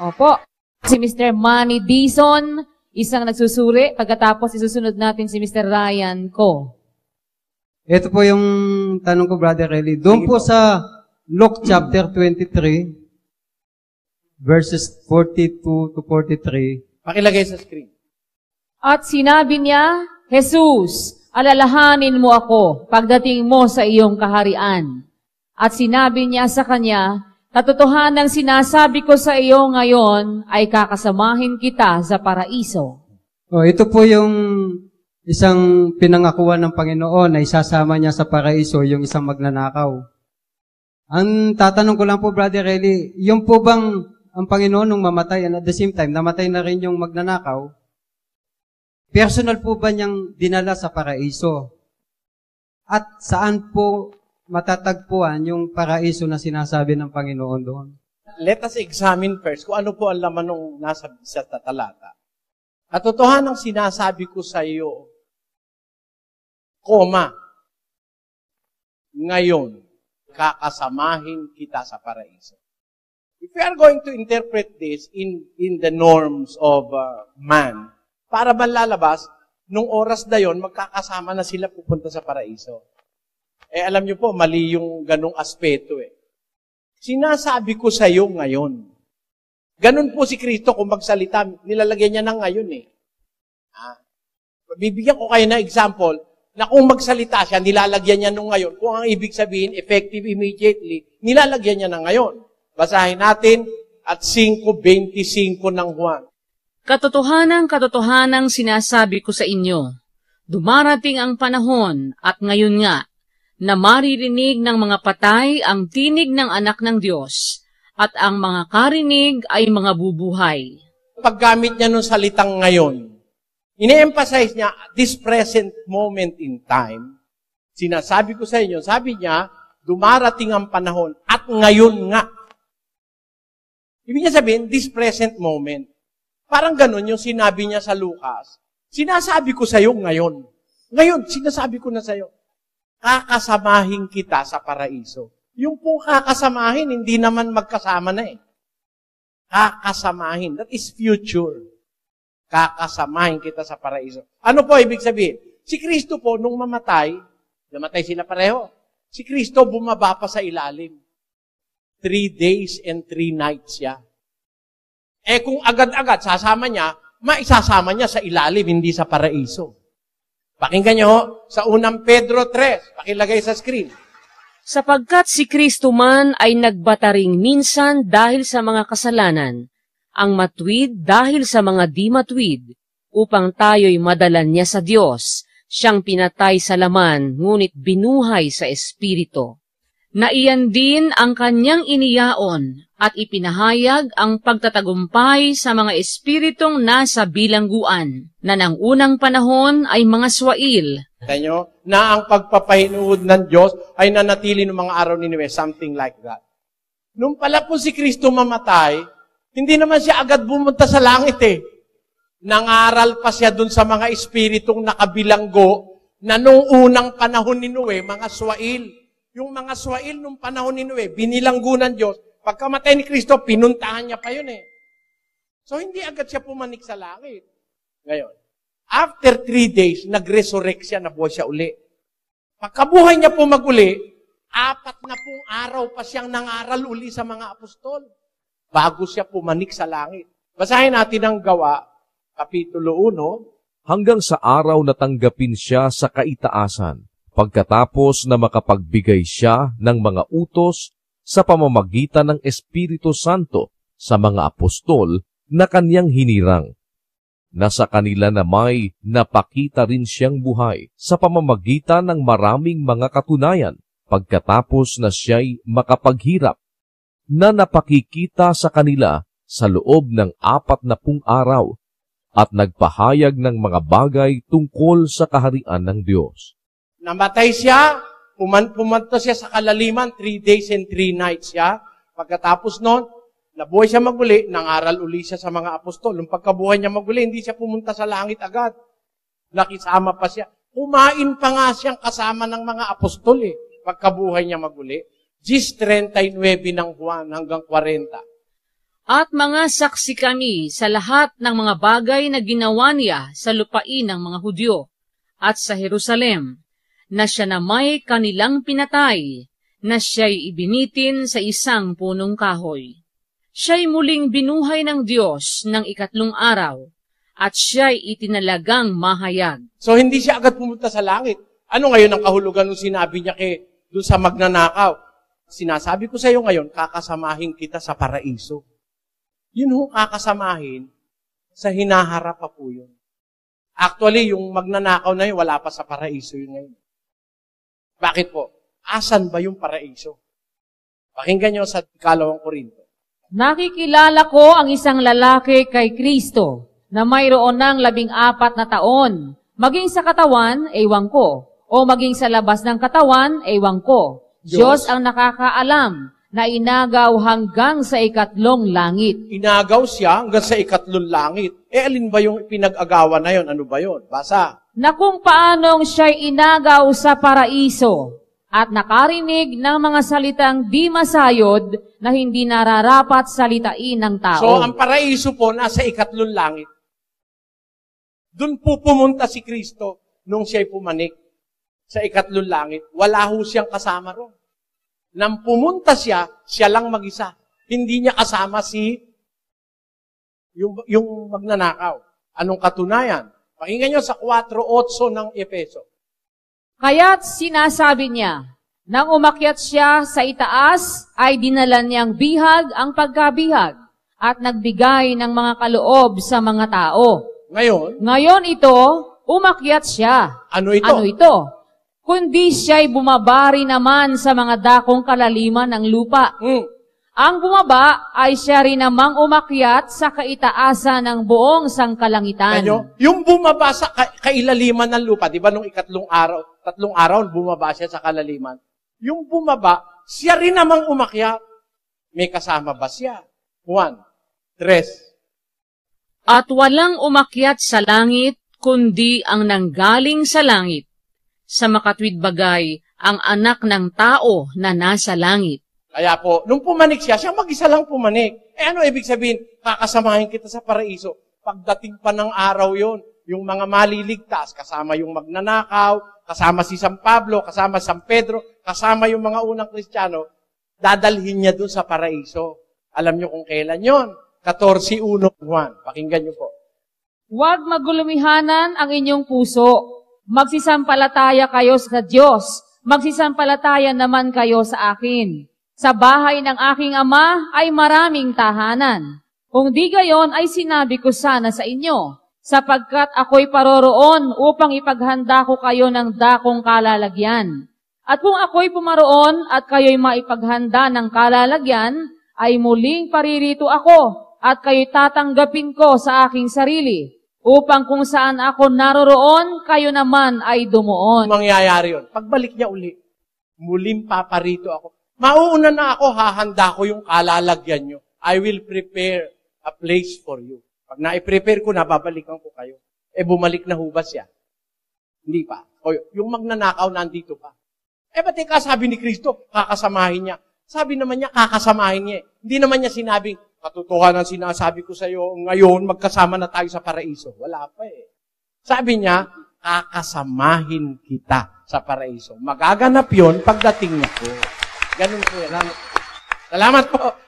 Opo. Si Mr. Manny Dizon, isang nagsusuri. Pagkatapos, isusunod natin si Mr. Ryan Ko. Ito po yung tanong ko, Brother Eli. Doon po sa Luke chapter 23, verses 42 to 43. Pakilagay sa screen. At sinabi niya, Jesus, alalahanin mo ako pagdating mo sa iyong kaharian. At sinabi niya sa kanya, katotohanang sinasabi ko sa iyo ngayon ay kakasamahin kita sa paraiso. Ito po yung isang pinangakuan ng Panginoon na isasama niya sa paraiso yung isang magnanakaw. Ang tatanong ko lang po, Brother Eli, yung po bang ang Panginoon nung mamatay and at the same time, namatay na rin yung magnanakaw, personal po ba niyang dinala sa paraiso? At saan po matatagpuan yung paraiso na sinasabi ng Panginoon doon? Let us examine first kung ano po ang laman ng nasa sa talata. Katotohanang sinasabi ko sa iyo, ngayon, kakasamahin kita sa paraiso. If we are going to interpret this in the norms of man, para ba lalabas, nung oras na yon, magkakasama na sila pupunta sa paraiso. Alam niyo po, mali yung ganong aspeto Sinasabi ko sa iyo ngayon. Ganun po si Kristo kung magsalita, nilalagyan niya ng ngayon Bibigyan ko kayo na example, na kung magsalita siya, nilalagyan niya nung ngayon. Kung ang ibig sabihin, effective immediately, nilalagyan niya ng ngayon. Basahin natin at 5:25 ng Juan. Katotohanang sinasabi ko sa inyo, dumarating ang panahon at ngayon nga, na maririnig ng mga patay ang tinig ng anak ng Diyos, at ang mga karinig ay mga bubuhay. Paggamit niya nung salitang ngayon, ine-emphasize niya, this present moment in time, sinasabi ko sa inyo, sabi niya, dumarating ang panahon at ngayon nga. Ibig niya sabihin, this present moment. Parang ganun yung sinabi niya sa Lucas. Sinasabi ko sa iyo ngayon. Ngayon, sinasabi ko na sa iyo, kakasamahin kita sa paraiso. Yung po kakasamahin, hindi naman magkasama na Kakasamahin. That is future. Kakasamahin kita sa paraiso. Ano po ibig sabihin? Si Kristo po, nung namatay sila pareho. Si Kristo bumaba pa sa ilalim. 3 days and 3 nights siya. Kung agad-agad sasama niya, maisasama niya sa ilalim, hindi sa paraiso. Pakinggan niyo sa unang Pedro 3. Pakilagay sa screen. Sapagkat si Kristo man ay nagbataring minsan dahil sa mga kasalanan, ang matwid dahil sa mga di matwid, upang tayo'y madalan niya sa Diyos, siyang pinatay sa laman, ngunit binuhay sa Espiritu. Na iyan din ang kanyang iniyaon, at ipinahayag ang pagtatagumpay sa mga espiritong nasa bilangguan, na ng unang panahon ay mga swail. Tanyo, na ang pagpapahinuod ng Diyos ay nanatili ng mga araw ni Noe, something like that. Nung pala po si Kristo mamatay, hindi naman siya agad bumunta sa langit Nangaral pa siya dun sa mga espiritong nakabilanggo na nung unang panahon ni Noe, mga swail. Yung mga swail nung panahon ni Noe, binilanggo ng Diyos. Pagkamatay ni Kristo, pinuntahan niya pa yun So, hindi agad siya pumanik sa langit. Ngayon, after 3 days, nag-resurrect siya, nabuhay siya uli. Pagkabuhay niya po mag-uli, 4 na pong araw pa siyang nangaral uli sa mga apostol. Bago siya pumanik sa langit. Basahin natin ang Gawa, Kapitulo 1. Hanggang sa araw na tanggapin siya sa kaitaasan, pagkatapos na makapagbigay siya ng mga utos sa pamamagitan ng Espiritu Santo sa mga apostol na kanyang hinirang. Na sa kanila na may napakita rin siyang buhay sa pamamagitan ng maraming mga katunayan pagkatapos na siya'y makapaghirap, na napakikita sa kanila sa loob ng 40 araw at nagpahayag ng mga bagay tungkol sa kaharian ng Diyos. Namatay siya, pumunta siya sa kalaliman, 3 days and 3 nights siya. Pagkatapos noon, nabuhay siya maguli, nangaral uli siya sa mga apostol. Nung pagkabuhay niya maguli, hindi siya pumunta sa langit agad. Nakisama pa siya. Kumain pa nga siyang kasama ng mga apostol pagkabuhay niya maguli. 39 ng Juan hanggang 40. At mga saksi kami sa lahat ng mga bagay na ginawa niya sa lupain ng mga Hudyo at sa Jerusalem, na siya na may kanilang pinatay, na siya'y ibinitin sa isang punong kahoy. Siya'y muling binuhay ng Diyos ng 3 araw, at siya'y itinalagang mahayag. So, hindi siya agad pumunta sa langit. Ano ngayon ang kahulugan nung sinabi niya doon sa magnanakaw? Sinasabi ko sa iyo ngayon, kakasamahin kita sa paraiso. Yun ho, kakasamahin, sa hinaharap pa po yun. Actually, yung magnanakaw na yun, wala pa sa paraiso yun ngayon. Bakit po? Asan ba yung paraiso? Pakinggan nyo sa 2 Korinto. Nakikilala ko ang isang lalaki kay Kristo na mayroon ng 14 na taon. Maging sa katawan, ewan ko. O maging sa labas ng katawan, ewan ko. Diyos ang nakakaalam na inagaw hanggang sa 3 langit. Inagaw siya hanggang sa 3 langit. Alin ba yung pinag-agawan na yun? Ano ba yun? Basa. Na kung paanong siya'y inagaw sa paraiso at nakarinig ng mga salitang di masayod na hindi nararapat salitain ng tao. So, ang paraiso po nasa 3 langit. Doon po pumunta si Kristo nung siya'y pumanik sa 3 langit. Wala ho siyang kasama ron. Nang pumunta siya, siya lang mag-isa. Hindi niya kasama yung magnanakaw. Anong katunayan? Pakinggan nyo sa 4:8 ng Efeso. Kaya't sinasabi niya, nang umakyat siya sa itaas, ay dinala niyang bihag ang pagkabihag at nagbigay ng mga kaloob sa mga tao. Ngayon ito, umakyat siya. Ano ito? Ano ito? Kundi siya'y bumabari naman sa mga dakong kalaliman ng lupa. Ang bumaba ay siya rin namang umakyat sa kaitaasan ng buong sangkalangitan. Yung bumaba sa kailaliman ng lupa, di ba nung 3 araw, bumaba siya sa kalaliman. Yung bumaba, siya rin namang umakyat. May kasama ba siya? 1, 3. At walang umakyat sa langit, kundi ang nanggaling sa langit. Sa makatwid bagay, ang anak ng tao na nasa langit. Kaya po, nung pumanik siya mag-isa lang pumanik. Ano ibig sabihin? Kakasamahin kita sa paraiso. Pagdating pa ng araw yon, yung mga maliligtas, kasama yung magnanakaw, kasama si San Pablo, kasama San Pedro, kasama yung mga unang Kristiyano, dadalhin niya dun sa paraiso. Alam niyo kung kailan yon? 14:1. Pakinggan niyo po. Huwag magulumihanan ang inyong puso. Magsisampalataya kayo sa Diyos. Magsisampalataya naman kayo sa akin. Sa bahay ng aking ama ay maraming tahanan. Kung di gayon ay sinabi ko sana sa inyo, sapagkat ako'y paroroon upang ipaghanda ko kayo ng dakong kalalagyan. At kung ako'y pumaroon at kayo'y maipaghanda ng kalalagyan, ay muling paririto ako at kayo'y tatanggapin ko sa aking sarili, upang kung saan ako naroroon, kayo naman ay dumuon. Mangyayari yun. Pagbalik niya uli, muling paparito ako. Mauuna na ako, hahanda ko yung kalalagyan nyo. I will prepare a place for you. Pag na-prepare ko na, babalikan ko kayo. Bumalik na ho ba siya? Hindi pa. O, yung magnanakaw nandito pa. Ba't sabi ni Kristo, kakasamahin niya? Sabi naman niya, kakasamahin niya. Hindi naman niya sinabing, katotohanan sinasabi ko sa iyo, ngayon magkasama na tayo sa paraiso. Wala pa Sabi niya, kakasamahin kita sa paraiso. Magaganap yon pagdating niya po. Ganun po yan. Salamat po.